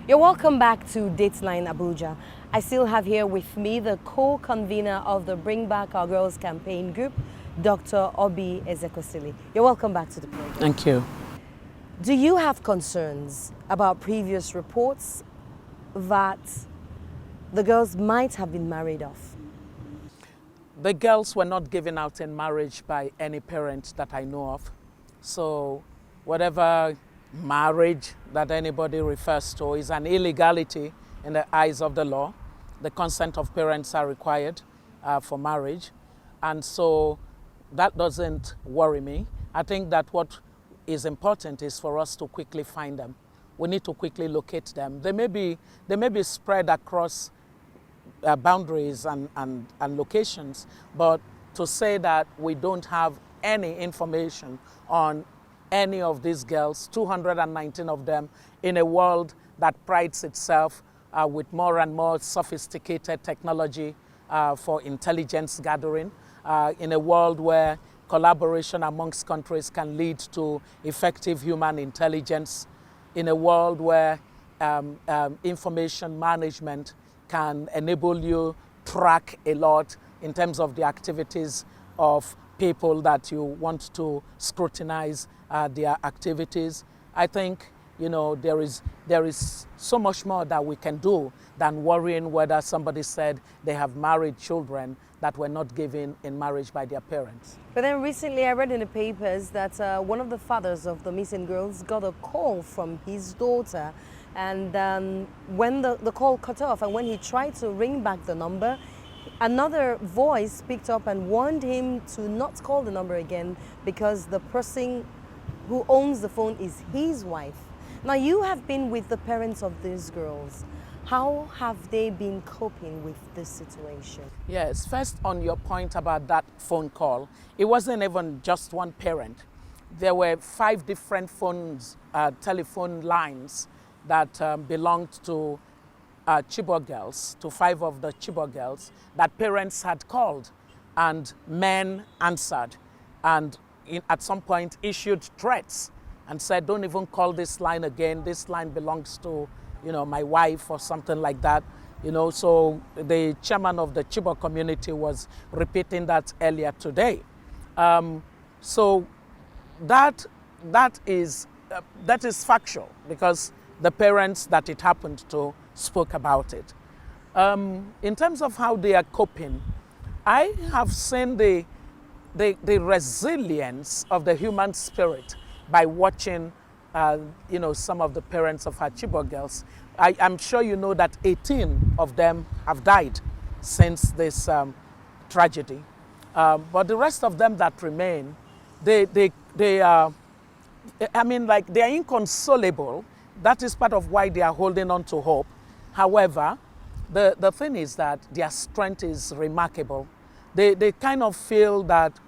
You're welcome back to Dateline Abuja. I still have here with me the co-convener of the Bring Back Our Girls campaign group, Dr. Obi Ezekwesili. You're welcome back to the program. Thank you. Do you have concerns about previous reports that the girls might have been married off? The girls were not given out in marriage by any parent that I know of. So whatever marriage that anybody refers to is an illegality in the eyes of the law. The consent of parents are required for marriage. And so that doesn't worry me. I think that what is important is for us to quickly find them. We need to quickly locate them. They may be spread across boundaries and locations, but to say that we don't have any information on any of these girls, 219 of them, in a world that prides itself with more and more sophisticated technology for intelligence gathering, in a world where collaboration amongst countries can lead to effective human intelligence, in a world where information management can enable you track a lot in terms of the activities of people that you want to scrutinize their activities. I think, you know, there is so much more that we can do than worrying whether somebody said they have married children that were not given in marriage by their parents. But then recently I read in the papers that one of the fathers of the missing girls got a call from his daughter, and when the call cut off and when he tried to ring back the number, another voice picked up and warned him to not call the number again because the person who owns the phone is his wife. Now, you have been with the parents of these girls. How have they been coping with this situation? Yes, first on your point about that phone call, it wasn't even just one parent. There were 5 different telephone lines that belonged to Chibok girls, to 5 of the Chibok girls, that parents had called, and men answered, and at some point issued threats and said, don't even call this line again. This line belongs to, you know, my wife or something like that. You know, so the chairman of the Chibok community was repeating that earlier today. So that is factual because the parents that it happened to spoke about it. In terms of how they are coping, I have seen the resilience of the human spirit by watching, you know, some of the parents of our Chibok girls. I'm sure you know that 18 of them have died since this tragedy. But the rest of them that remain, they are, I mean, like, they are inconsolable. That is part of why they are holding on to hope. However, the thing is that their strength is remarkable. They kind of feel that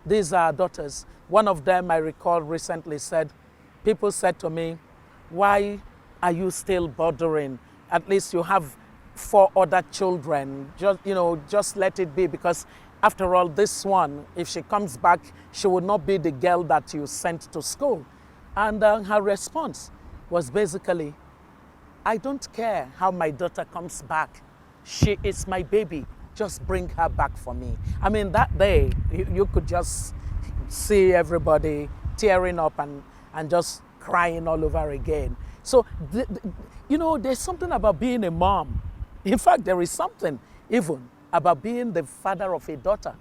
these are daughters. One of them, I recall, recently said, people said to me, why are you still bothering? At least you have 4 other children. Just, you know, just let it be, because after all, this one, if she comes back, she will not be the girl that you sent to school. And her response was basically, I don't care how my daughter comes back. She is my baby. Just bring her back for me. I mean, that day, you could just see everybody tearing up and just crying all over again. So, you know, there's something about being a mom. In fact, there is something even about being the father of a daughter.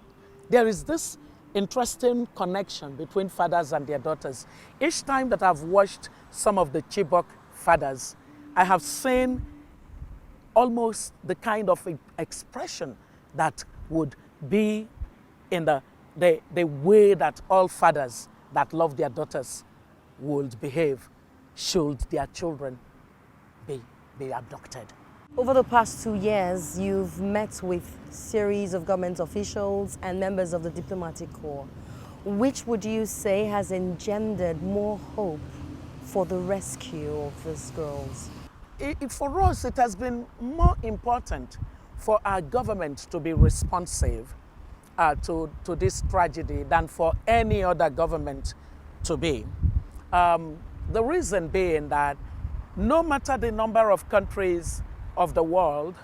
There is this interesting connection between fathers and their daughters. Each time that I've watched some of the Chibok fathers, I have seen almost the kind of expression that would be in the way that all fathers that love their daughters would behave should their children be abducted. Over the past 2 years, you've met with a series of government officials and members of the diplomatic corps. Which would you say has engendered more hope for the rescue of these girls? For us, it has been more important for our government to be responsive to this tragedy than for any other government to be. The reason being that no matter the number of countries of the world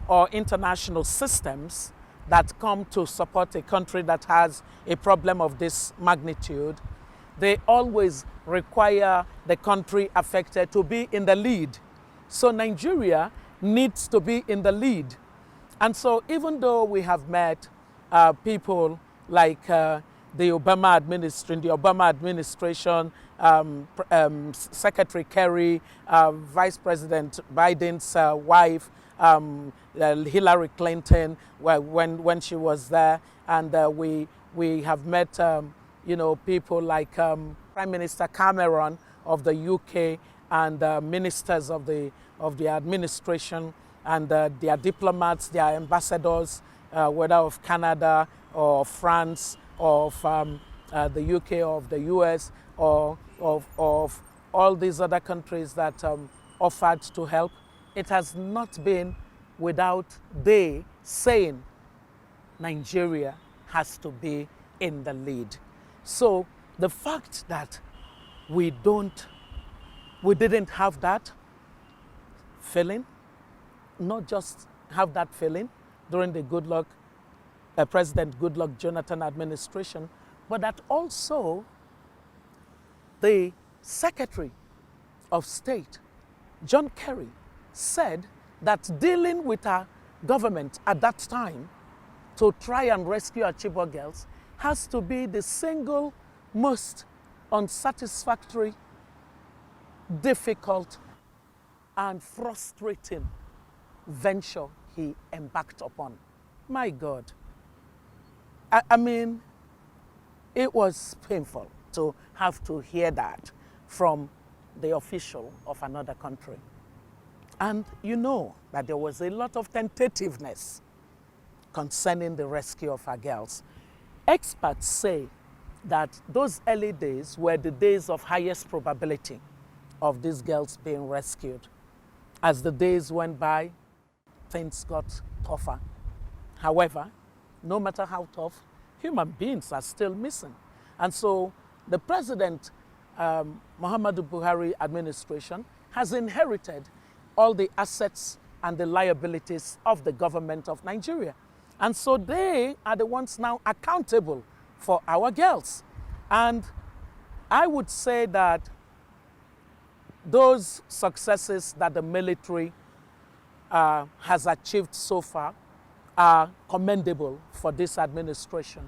or international systems that come to support a country that has a problem of this magnitude, they always require the country affected to be in the lead. So Nigeria needs to be in the lead. And so even though we have met people like the Obama administration, Secretary Kerry, Vice President Biden's wife, Hillary Clinton, when she was there, and we have met people like Prime Minister Cameron of the UK, and ministers of the administration, and their diplomats, their ambassadors, whether of Canada or France or of the UK or of the US or of all these other countries that offered to help. It has not been without they saying Nigeria has to be in the lead. So the fact that we didn't have that feeling, not just have that feeling during the President Goodluck Jonathan administration, but that also the Secretary of State, John Kerry, said that dealing with our government at that time to try and rescue our Chibok girls has to be the single most unsatisfactory, difficult, and frustrating venture he embarked upon. My God. I mean, it was painful to have to hear that from the official of another country. And you know that there was a lot of tentativeness concerning the rescue of our girls. Experts say that those early days were the days of highest probability of these girls being rescued. As the days went by, things got tougher. However, no matter how tough, human beings are still missing. And so the President Muhammadu Buhari administration has inherited all the assets and the liabilities of the government of Nigeria. And so they are the ones now accountable for our girls. And I would say that those successes that the military has achieved so far are commendable for this administration.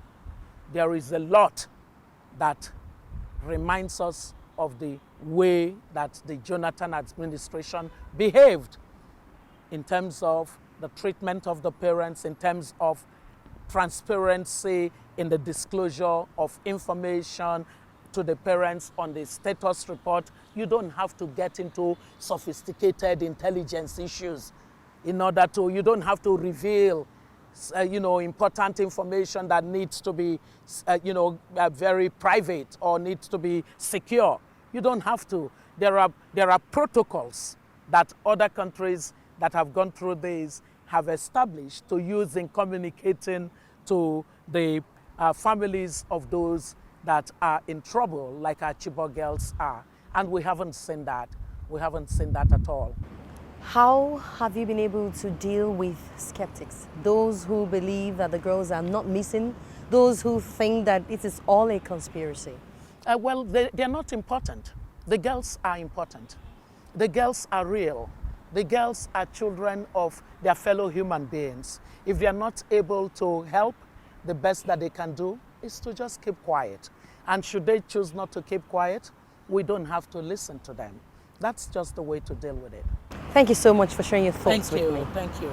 There is a lot that reminds us of the way that the Jonathan administration behaved in terms of the treatment of the parents, in terms of transparency in the disclosure of information to the parents on the status report. You don't have to get into sophisticated intelligence issues in order to, you don't have to reveal important information that needs to be, very private or needs to be secure. You don't have to. There are protocols that other countries that have gone through this have established to use in communicating to the families of those that are in trouble, like our Chibok girls are. And we haven't seen that. We haven't seen that at all. How have you been able to deal with skeptics? Those who believe that the girls are not missing, those who think that it is all a conspiracy? Well, they're not important. The girls are important. The girls are real. The girls are children of their fellow human beings. If they are not able to help, the best that they can do is to just keep quiet. And should they choose not to keep quiet, we don't have to listen to them. That's just the way to deal with it. Thank you so much for sharing your thoughts with me. Thank you.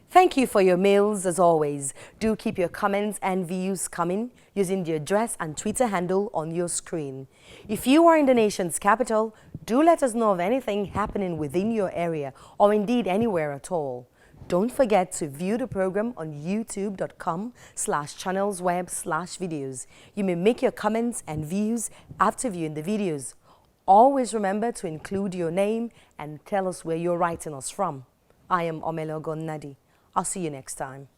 Thank you for your mails as always. Do keep your comments and views coming using the address and Twitter handle on your screen. If you are in the nation's capital, do let us know of anything happening within your area or indeed anywhere at all. Don't forget to view the program on youtube.com/channelsweb/videos. You may make your comments and views after viewing the videos. Always remember to include your name and tell us where you're writing us from. I am Omelogon Nadi. I'll see you next time.